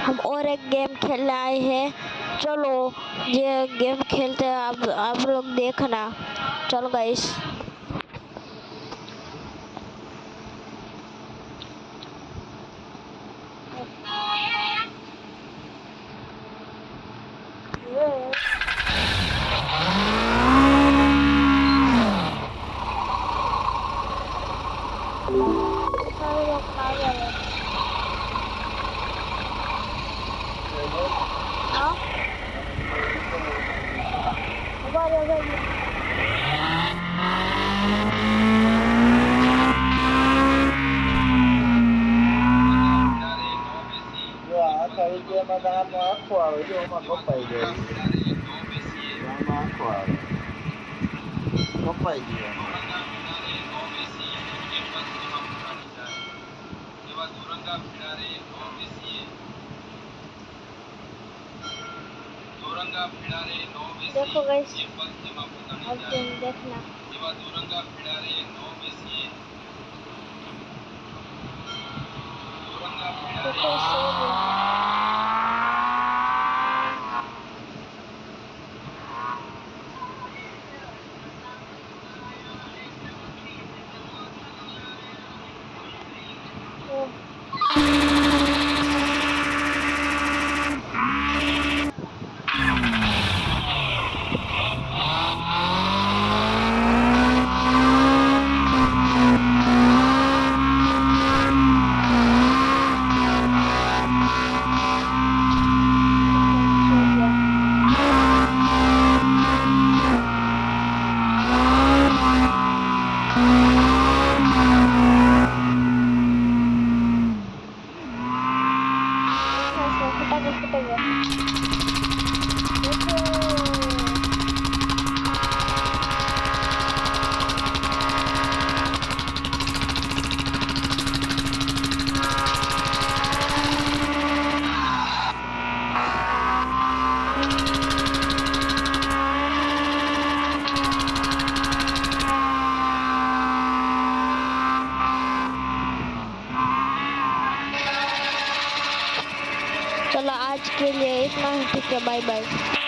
हम और एक गेम खेलने आए हैं। चलो ये गेम खेलते हैं, आप लोग देखना। चलो गाइस। આખો આવે જો આમાં કપાઈ જાય આમાં આખો આવે કપાઈ ગયો देखो गाइस, अब तुम देखना। देखो सो चलो आज के लिए इतना ही, ठीक है, बाय बाय।